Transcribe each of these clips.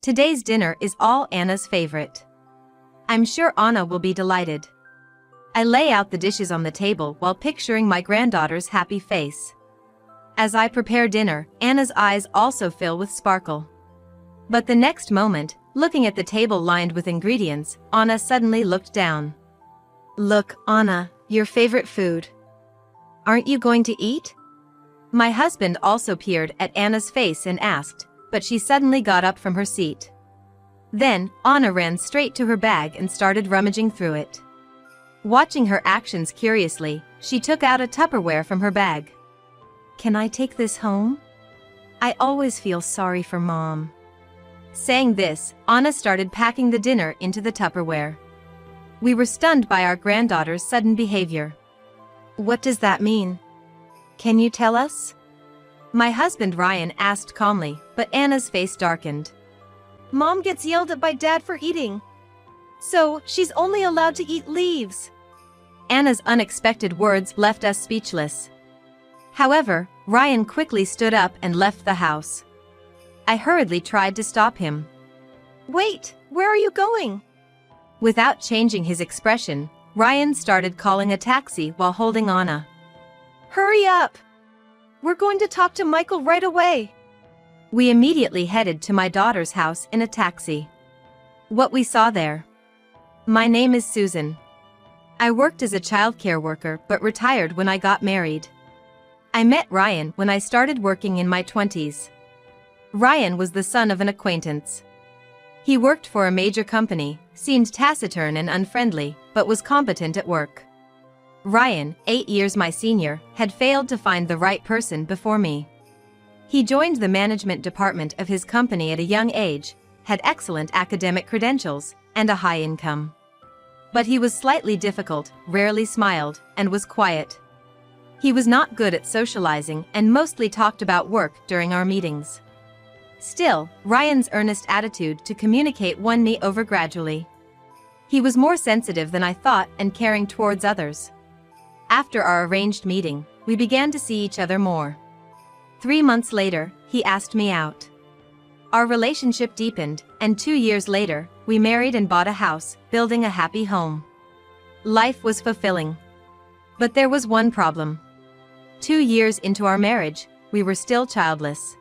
Today's dinner is all Anna's favorite. I'm sure Anna will be delighted. I lay out the dishes on the table while picturing my granddaughter's happy face. As I prepare dinner, Anna's eyes also fill with sparkle. But the next moment, looking at the table lined with ingredients, Anna suddenly looked down. "Look, Anna, your favorite food. Aren't you going to eat?" My husband also peered at Anna's face and asked, but she suddenly got up from her seat. Then, Anna ran straight to her bag and started rummaging through it. Watching her actions curiously, she took out a Tupperware from her bag. "Can I take this home? I always feel sorry for Mom." Saying this, Anna started packing the dinner into the Tupperware. We were stunned by our granddaughter's sudden behavior. "What does that mean? Can you tell us?" My husband Ryan asked calmly, but Anna's face darkened. "Mom gets yelled at by Dad for eating. So, she's only allowed to eat leaves." Anna's unexpected words left us speechless. However, Ryan quickly stood up and left the house. I hurriedly tried to stop him. "Wait, where are you going?" Without changing his expression, Ryan started calling a taxi while holding Anna. "Hurry up! We're going to talk to Michael right away." We immediately headed to my daughter's house in a taxi. What we saw there. My name is Susan. I worked as a childcare worker but retired when I got married. I met Ryan when I started working in my 20s. Ryan was the son of an acquaintance. He worked for a major company, seemed taciturn and unfriendly, but was competent at work. Ryan, 8 years my senior, had failed to find the right person before me. He joined the management department of his company at a young age, had excellent academic credentials, and a high income. But he was slightly difficult, rarely smiled, and was quiet. He was not good at socializing and mostly talked about work during our meetings. Still, Ryan's earnest attitude to communicate won me over gradually. He was more sensitive than I thought and caring towards others. After our arranged meeting, we began to see each other more. 3 months later, he asked me out. Our relationship deepened, and 2 years later, we married and bought a house, building a happy home. Life was fulfilling. But there was one problem. 2 years into our marriage, we were still childless.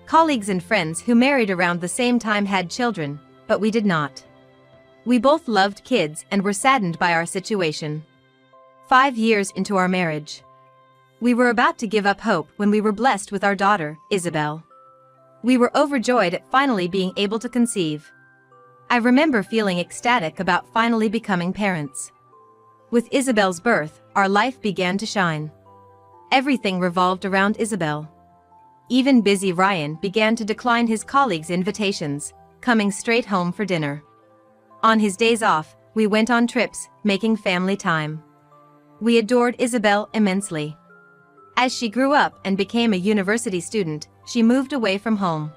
Colleagues and friends who married around the same time had children, but we did not. We both loved kids and were saddened by our situation. 5 years into our marriage, we were about to give up hope when we were blessed with our daughter, Isabel. We were overjoyed at finally being able to conceive. I remember feeling ecstatic about finally becoming parents. With Isabel's birth, our life began to shine. Everything revolved around Isabel. Even busy Ryan began to decline his colleagues' invitations, coming straight home for dinner. On his days off, we went on trips, making family time. We adored Isabel immensely. As she grew up and became a university student, she moved away from home.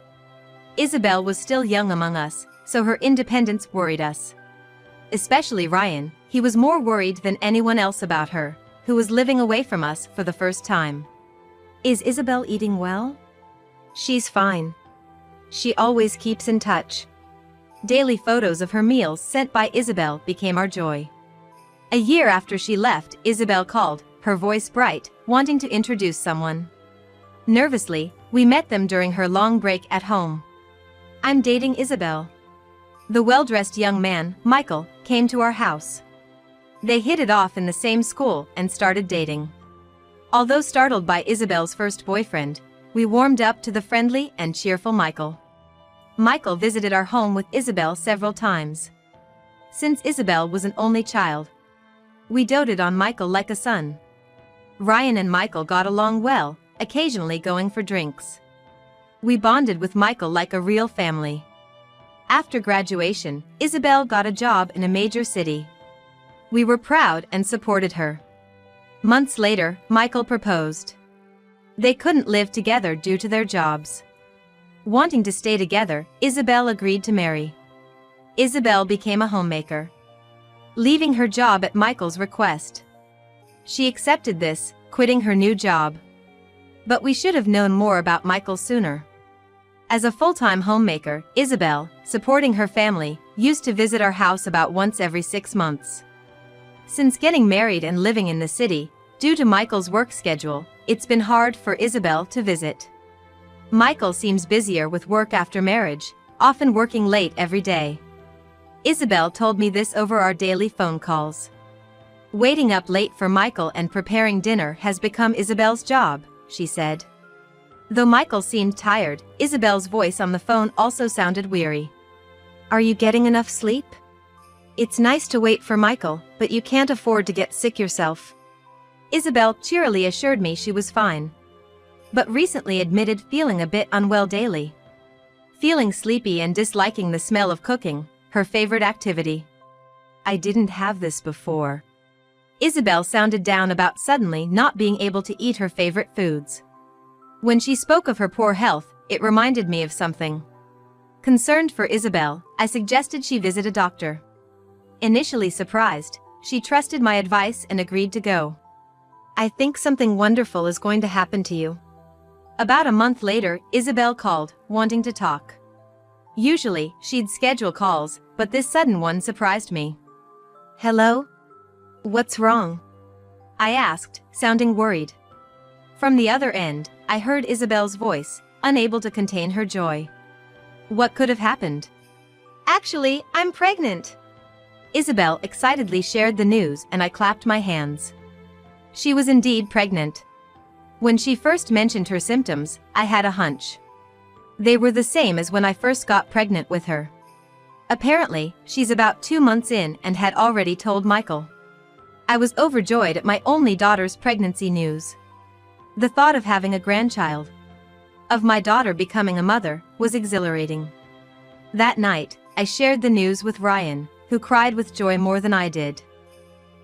Isabel was still young among us, so her independence worried us. Especially Ryan, he was more worried than anyone else about her, who was living away from us for the first time. "Is Isabel eating well?" "She's fine. She always keeps in touch." Daily photos of her meals sent by Isabel became our joy. A year after she left, Isabel called, her voice bright, wanting to introduce someone. Nervously, we met them during her long break at home. "I'm dating Isabel." The well-dressed young man, Michael, came to our house. They hit it off in the same school and started dating. Although startled by Isabel's first boyfriend, we warmed up to the friendly and cheerful Michael. Michael visited our home with Isabel several times. Since Isabel was an only child, we doted on Michael like a son. Ryan and Michael got along well, occasionally going for drinks. We bonded with Michael like a real family. After graduation, Isabel got a job in a major city. We were proud and supported her. Months later, Michael proposed. They couldn't live together due to their jobs. Wanting to stay together, Isabel agreed to marry. Isabel became a homemaker, leaving her job at Michael's request. She accepted this, quitting her new job. But we should have known more about Michael sooner. As a full-time homemaker, Isabel, supporting her family, used to visit our house about once every 6 months. Since getting married and living in the city, due to Michael's work schedule, it's been hard for Isabel to visit. Michael seems busier with work after marriage, often working late every day. Isabel told me this over our daily phone calls. Waiting up late for Michael and preparing dinner has become Isabel's job, she said. Though Michael seemed tired, Isabel's voice on the phone also sounded weary. Are you getting enough sleep? It's nice to wait for Michael, but you can't afford to get sick yourself. Isabel cheerily assured me she was fine, but recently admitted feeling a bit unwell daily. Feeling sleepy and disliking the smell of cooking, her favorite activity. I didn't have this before. Isabel sounded down about suddenly not being able to eat her favorite foods. When she spoke of her poor health, it reminded me of something. Concerned for Isabel, I suggested she visit a doctor. Initially surprised, she trusted my advice and agreed to go. I think something wonderful is going to happen to you. About a month later, Isabel called, wanting to talk. Usually, she'd schedule calls, but this sudden one surprised me. Hello? What's wrong? I asked, sounding worried. From the other end, I heard Isabel's voice, unable to contain her joy. What could have happened? Actually, I'm pregnant. Isabel excitedly shared the news and I clapped my hands. She was indeed pregnant. When she first mentioned her symptoms, I had a hunch. They were the same as when I first got pregnant with her. Apparently, she's about 2 months in and had already told Michael. I was overjoyed at my only daughter's pregnancy news. The thought of having a grandchild, of my daughter becoming a mother, was exhilarating. That night, I shared the news with Ryan, who cried with joy more than I did.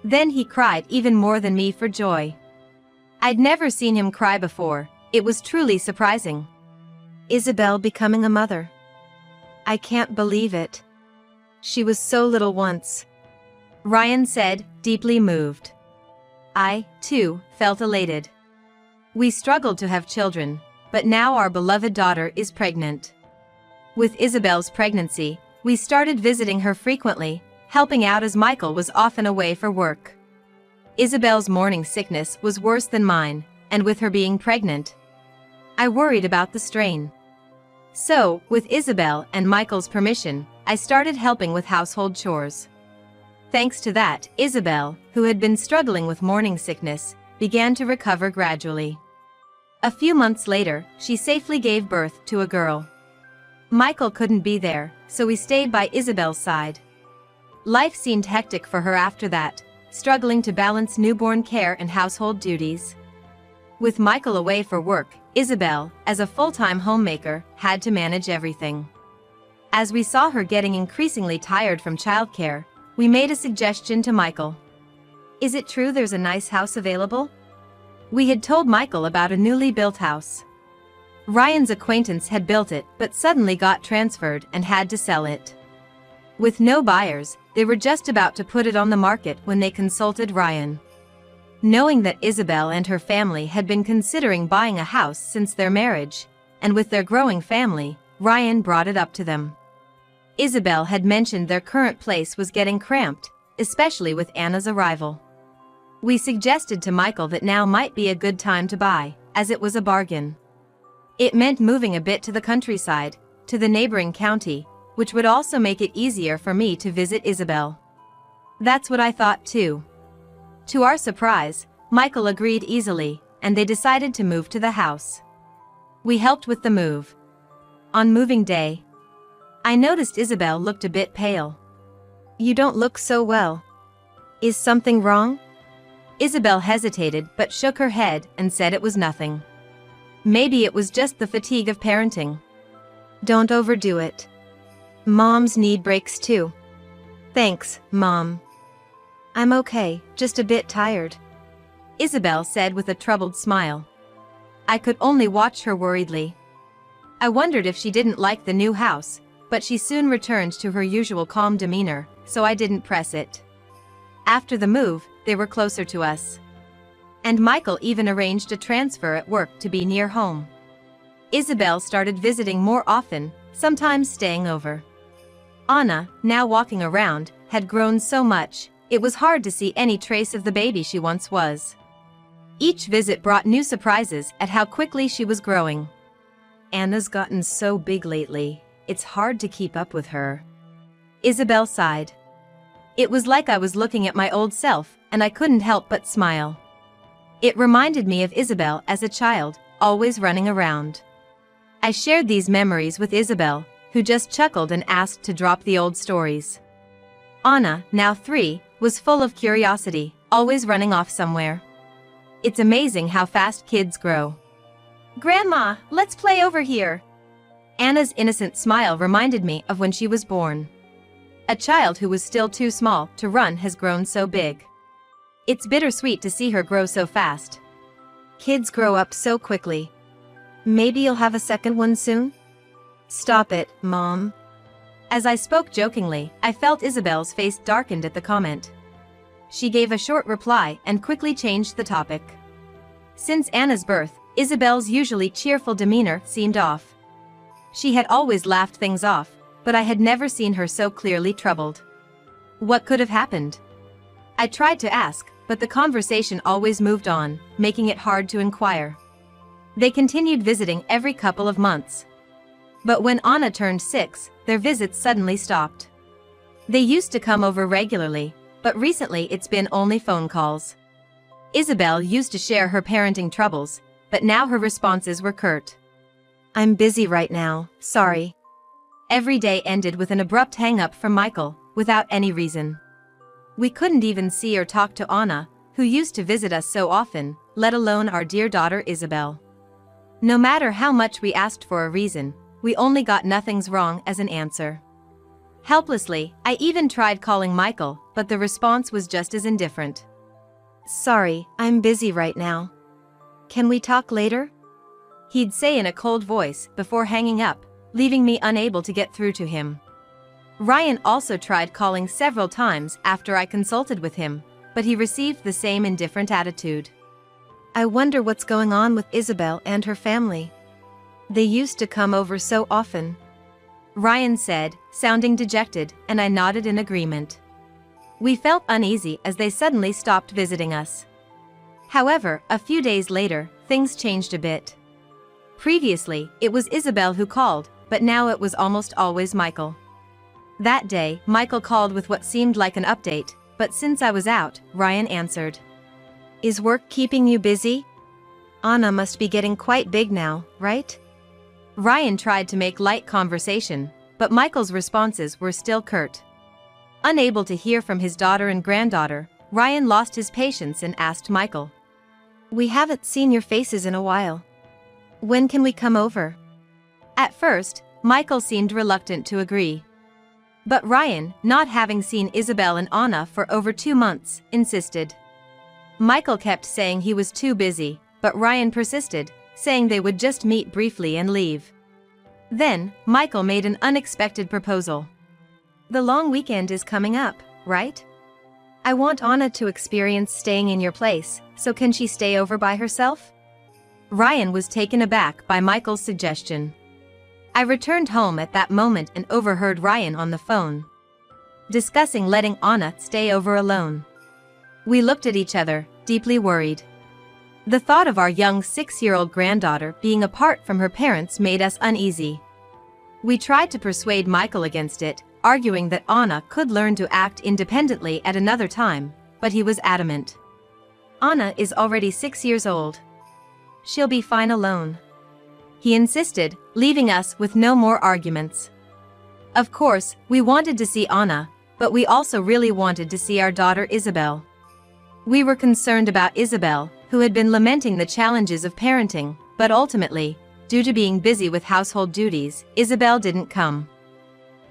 Then he cried even more than me for joy. I'd never seen him cry before. It was truly surprising. Isabel becoming a mother. I can't believe it. She was so little once. Ryan said, deeply moved. I, too, felt elated. We struggled to have children, but now our beloved daughter is pregnant. With Isabel's pregnancy, we started visiting her frequently, helping out as Michael was often away for work. Isabel's morning sickness was worse than mine, and with her being pregnant, I worried about the strain. So, with Isabel and Michael's permission, I started helping with household chores. Thanks to that, Isabel, who had been struggling with morning sickness, began to recover gradually. A few months later, she safely gave birth to a girl. Michael couldn't be there, so we stayed by Isabel's side. Life seemed hectic for her after that, struggling to balance newborn care and household duties. With Michael away for work, Isabel, as a full-time homemaker, had to manage everything. As we saw her getting increasingly tired from childcare, we made a suggestion to Michael. Is it true there's a nice house available? We had told Michael about a newly built house. Ryan's acquaintance had built it but suddenly got transferred and had to sell it. With no buyers, they were just about to put it on the market when they consulted Ryan. Knowing that Isabel and her family had been considering buying a house since their marriage, and with their growing family, Ryan brought it up to them. Isabel had mentioned their current place was getting cramped, especially with Anna's arrival. We suggested to Michael that now might be a good time to buy, as it was a bargain. It meant moving a bit to the countryside, to the neighboring county, which would also make it easier for me to visit Isabel. That's what I thought too. To our surprise, Michael agreed easily, and they decided to move to the house. We helped with the move. On moving day, I noticed Isabel looked a bit pale. You don't look so well. Is something wrong? Isabel hesitated but shook her head and said it was nothing. Maybe it was just the fatigue of parenting. Don't overdo it. Moms need breaks too. Thanks, Mom. I'm okay, just a bit tired, Isabel said with a troubled smile. I could only watch her worriedly. I wondered if she didn't like the new house, but she soon returned to her usual calm demeanor, so I didn't press it. After the move, they were closer to us. And Michael even arranged a transfer at work to be near home. Isabel started visiting more often, sometimes staying over. Anna, now walking around, had grown so much, it was hard to see any trace of the baby she once was. Each visit brought new surprises at how quickly she was growing. Anna's gotten so big lately, it's hard to keep up with her. Isabel sighed. It was like I was looking at my old self, and I couldn't help but smile. It reminded me of Isabel as a child, always running around. I shared these memories with Isabel, who just chuckled and asked to drop the old stories. Anna, now 3, was full of curiosity, always running off somewhere. It's amazing how fast kids grow. Grandma, let's play over here. Anna's innocent smile reminded me of when she was born. A child who was still too small to run has grown so big. It's bittersweet to see her grow so fast. Kids grow up so quickly. Maybe you'll have a second one soon? Stop it, Mom. As I spoke jokingly, I felt Isabel's face darkened at the comment. She gave a short reply and quickly changed the topic. Since Anna's birth, Isabel's usually cheerful demeanor seemed off. She had always laughed things off, but I had never seen her so clearly troubled. What could have happened? I tried to ask, but the conversation always moved on, making it hard to inquire. They continued visiting every couple of months. But when Anna turned 6, their visits suddenly stopped. They used to come over regularly, but recently it's been only phone calls. Isabel used to share her parenting troubles, but now her responses were curt. I'm busy right now, sorry. Every day ended with an abrupt hang-up from Michael, without any reason. We couldn't even see or talk to Anna, who used to visit us so often, let alone our dear daughter Isabel. No matter how much we asked for a reason, we only got nothing's wrong as an answer. Helplessly, I even tried calling Michael, but the response was just as indifferent. Sorry, I'm busy right now. Can we talk later? He'd say in a cold voice before hanging up, leaving me unable to get through to him. Ryan also tried calling several times after I consulted with him, but he received the same indifferent attitude. I wonder what's going on with Isabel and her family. They used to come over so often. Ryan said, sounding dejected, and I nodded in agreement. We felt uneasy as they suddenly stopped visiting us. However, a few days later, things changed a bit. Previously, it was Isabel who called, but now it was almost always Michael. That day, Michael called with what seemed like an update, but since I was out, Ryan answered. Is work keeping you busy? Anna must be getting quite big now, right? Ryan tried to make light conversation, but Michael's responses were still curt. Unable to hear from his daughter and granddaughter, Ryan lost his patience and asked Michael. We haven't seen your faces in a while. When can we come over? At first, Michael seemed reluctant to agree. But Ryan, not having seen Isabel and Anna for over 2 months, insisted. Michael kept saying he was too busy, but Ryan persisted, saying they would just meet briefly and leave. Then, Michael made an unexpected proposal. The long weekend is coming up, right? I want Anna to experience staying in your place, so can she stay over by herself? Ryan was taken aback by Michael's suggestion. I returned home at that moment and overheard Ryan on the phone, discussing letting Anna stay over alone. We looked at each other, deeply worried. The thought of our young 6-year-old granddaughter being apart from her parents made us uneasy. We tried to persuade Michael against it, arguing that Anna could learn to act independently at another time, but he was adamant. Anna is already 6 years old. She'll be fine alone. He insisted, leaving us with no more arguments. Of course, we wanted to see Anna, but we also really wanted to see our daughter Isabel. We were concerned about Isabel, who had been lamenting the challenges of parenting, but ultimately, due to being busy with household duties, Isabel didn't come.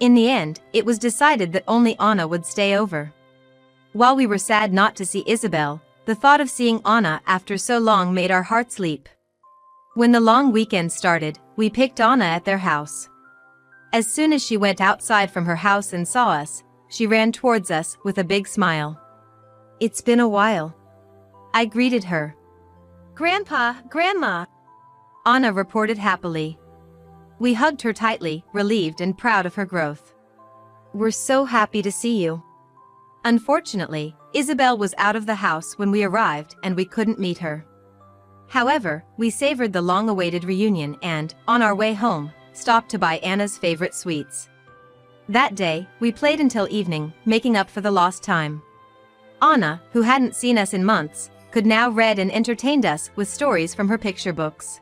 In the end, it was decided that only Anna would stay over. While we were sad not to see Isabel, the thought of seeing Anna after so long made our hearts leap. When the long weekend started, we picked Anna at their house. As soon as she went outside from her house and saw us, she ran towards us with a big smile. It's been a while. I greeted her. Grandpa, Grandma. Anna reported happily. We hugged her tightly, relieved and proud of her growth. We're so happy to see you. Unfortunately, Isabel was out of the house when we arrived and we couldn't meet her. However, we savored the long-awaited reunion and, on our way home, stopped to buy Anna's favorite sweets. That day, we played until evening, making up for the lost time. Anna, who hadn't seen us in months, could now read and entertained us with stories from her picture books.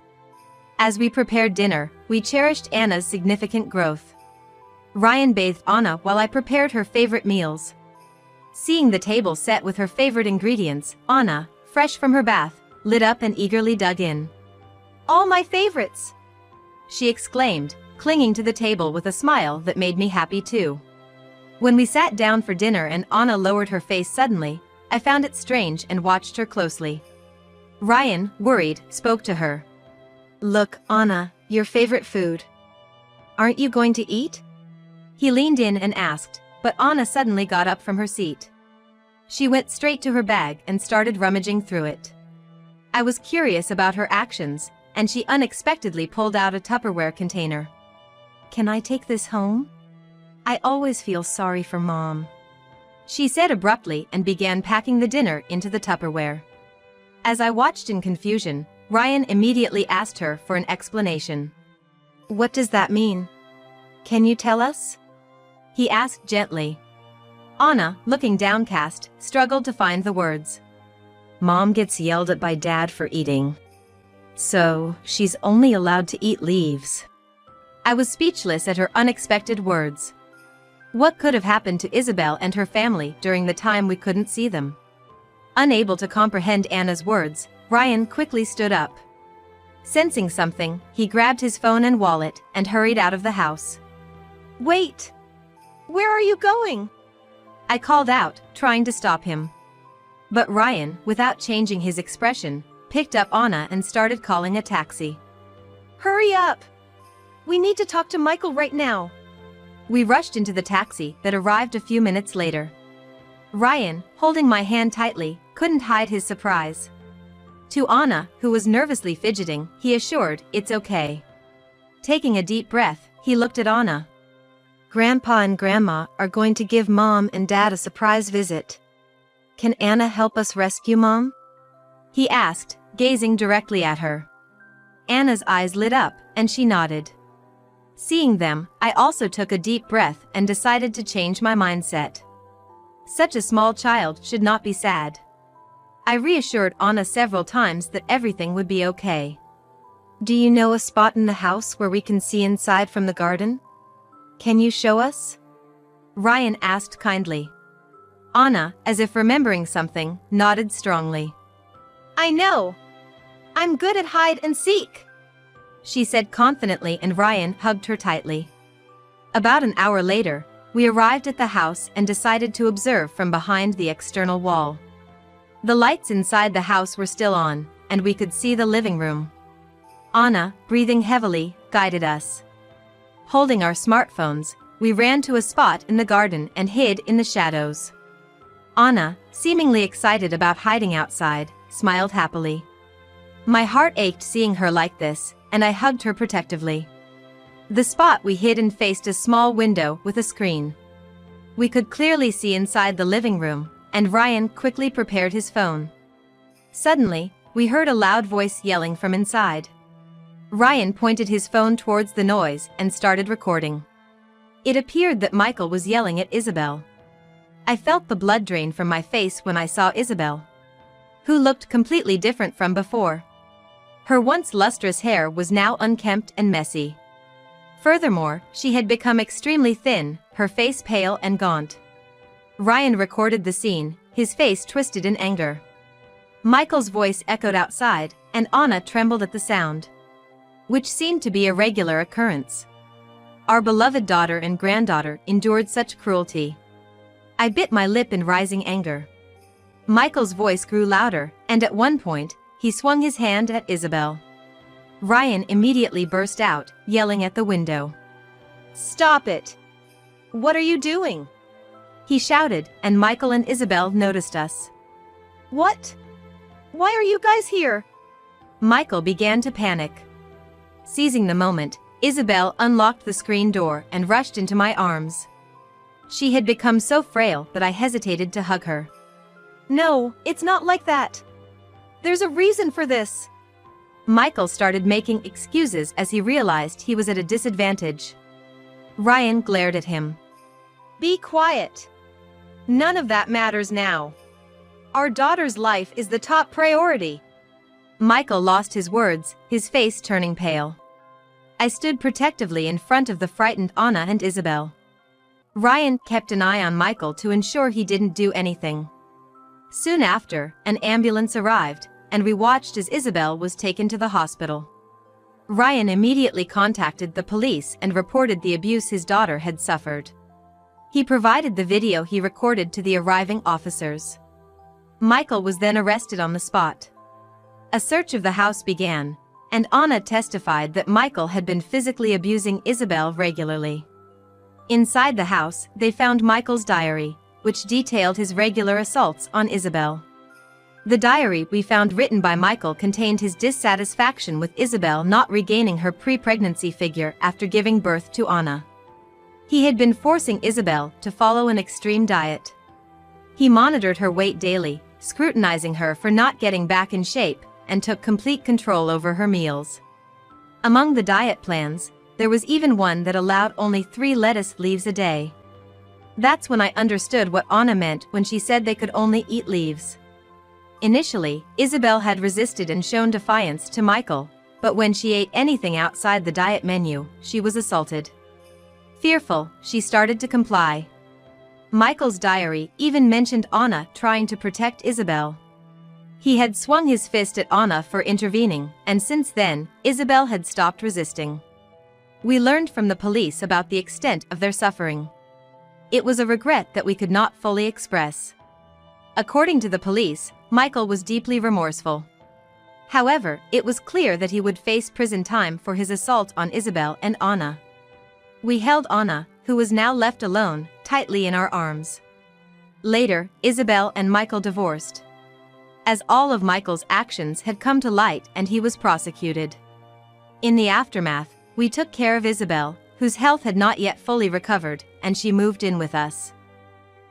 As we prepared dinner, we cherished Anna's significant growth. Ryan bathed Anna while I prepared her favorite meals. Seeing the table set with her favorite ingredients, Anna, fresh from her bath, lit up and eagerly dug in. All my favorites! She exclaimed, clinging to the table with a smile that made me happy too. When we sat down for dinner and Anna lowered her face suddenly, I found it strange and watched her closely. Ryan, worried, spoke to her. Look, Anna, your favorite food. Aren't you going to eat? He leaned in and asked, but Anna suddenly got up from her seat. She went straight to her bag and started rummaging through it. I was curious about her actions, and she unexpectedly pulled out a Tupperware container. Can I take this home? I always feel sorry for Mom, she said abruptly and began packing the dinner into the Tupperware. As I watched in confusion, Ryan immediately asked her for an explanation. What does that mean? Can you tell us? He asked gently. Anna, looking downcast, struggled to find the words. Mom gets yelled at by Dad for eating. So, she's only allowed to eat leaves. I was speechless at her unexpected words. What could have happened to Isabel and her family during the time we couldn't see them? Unable to comprehend Anna's words, Ryan quickly stood up. Sensing something, he grabbed his phone and wallet and hurried out of the house. Wait! Where are you going? I called out, trying to stop him. But Ryan, without changing his expression, picked up Anna and started calling a taxi. Hurry up! We need to talk to Michael right now. We rushed into the taxi that arrived a few minutes later. Ryan, holding my hand tightly, couldn't hide his surprise. To Anna, who was nervously fidgeting, he assured, "It's okay." Taking a deep breath, he looked at Anna. Grandpa and Grandma are going to give Mom and Dad a surprise visit. Can Anna help us rescue Mom? He asked, gazing directly at her. Anna's eyes lit up, and she nodded. Seeing them, I also took a deep breath and decided to change my mindset. Such a small child should not be sad. I reassured Anna several times that everything would be okay. Do you know a spot in the house where we can see inside from the garden? Can you show us? Ryan asked kindly. Anna, as if remembering something, nodded strongly. I know! I'm good at hide and seek! She said confidently, and Ryan hugged her tightly. About an hour later, we arrived at the house and decided to observe from behind the external wall. The lights inside the house were still on, and we could see the living room. Anna, breathing heavily, guided us. Holding our smartphones, we ran to a spot in the garden and hid in the shadows. Anna, seemingly excited about hiding outside, smiled happily. My heart ached seeing her like this, and I hugged her protectively. The spot we hid in faced a small window with a screen. We could clearly see inside the living room, and Ryan quickly prepared his phone. Suddenly, we heard a loud voice yelling from inside. Ryan pointed his phone towards the noise and started recording. It appeared that Michael was yelling at Isabel. I felt the blood drain from my face when I saw Isabel, who looked completely different from before. Her once lustrous hair was now unkempt and messy. Furthermore, she had become extremely thin, her face pale and gaunt. Ryan recorded the scene, his face twisted in anger. Michael's voice echoed outside, and Anna trembled at the sound, which seemed to be a regular occurrence. Our beloved daughter and granddaughter endured such cruelty. I bit my lip in rising anger. Michael's voice grew louder, and at one point, he swung his hand at Isabel. Ryan immediately burst out, yelling at the window. Stop it! What are you doing? He shouted, and Michael and Isabel noticed us. What? Why are you guys here? Michael began to panic. Seizing the moment, Isabel unlocked the screen door and rushed into my arms. She had become so frail that I hesitated to hug her. No, it's not like that. There's a reason for this. Michael started making excuses as he realized he was at a disadvantage. Ryan glared at him. Be quiet. None of that matters now. Our daughter's life is the top priority. Michael lost his words, his face turning pale. I stood protectively in front of the frightened Anna and Isabel. Ryan kept an eye on Michael to ensure he didn't do anything. Soon after, an ambulance arrived, and we watched as Isabel was taken to the hospital. Ryan immediately contacted the police and reported the abuse his daughter had suffered. He provided the video he recorded to the arriving officers. Michael was then arrested on the spot. A search of the house began, and Anna testified that Michael had been physically abusing Isabel regularly. Inside the house, they found Michael's diary, which detailed his regular assaults on Isabel. The diary we found written by Michael contained his dissatisfaction with Isabel not regaining her pre-pregnancy figure after giving birth to Anna. He had been forcing Isabel to follow an extreme diet. He monitored her weight daily, scrutinizing her for not getting back in shape, and took complete control over her meals. Among the diet plans, there was even one that allowed only 3 lettuce leaves a day. That's when I understood what Anna meant when she said they could only eat leaves. Initially, Isabel had resisted and shown defiance to Michael, but when she ate anything outside the diet menu, she was assaulted. Fearful, she started to comply. Michael's diary even mentioned Anna trying to protect Isabel. He had swung his fist at Anna for intervening, and since then, Isabel had stopped resisting. We learned from the police about the extent of their suffering. It was a regret that we could not fully express. According to the police, Michael was deeply remorseful. However, it was clear that he would face prison time for his assault on Isabel and Anna. We held Anna, who was now left alone, tightly in our arms. Later, Isabel and Michael divorced. As all of Michael's actions had come to light and he was prosecuted. In the aftermath, we took care of Isabel, whose health had not yet fully recovered, and she moved in with us.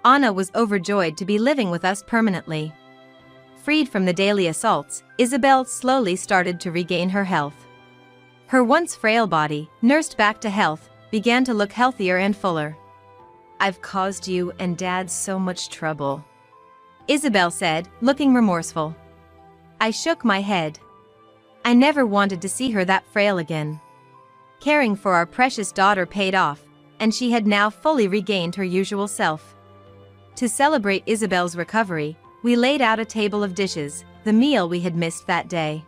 Anna was overjoyed to be living with us permanently. Freed from the daily assaults, Isabel slowly started to regain her health. Her once frail body, nursed back to health, began to look healthier and fuller. I've caused you and Dad so much trouble, Isabel said, looking remorseful. I shook my head. I never wanted to see her that frail again. Caring for our precious daughter paid off, and she had now fully regained her usual self. To celebrate Isabel's recovery, we laid out a table of dishes, the meal we had missed that day.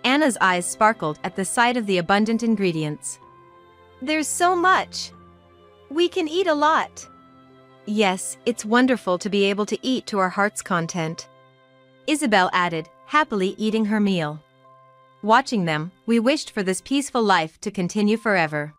Anna's eyes sparkled at the sight of the abundant ingredients. There's so much. We can eat a lot. Yes, it's wonderful to be able to eat to our heart's content, Isabel added, happily eating her meal. Watching them, we wished for this peaceful life to continue forever.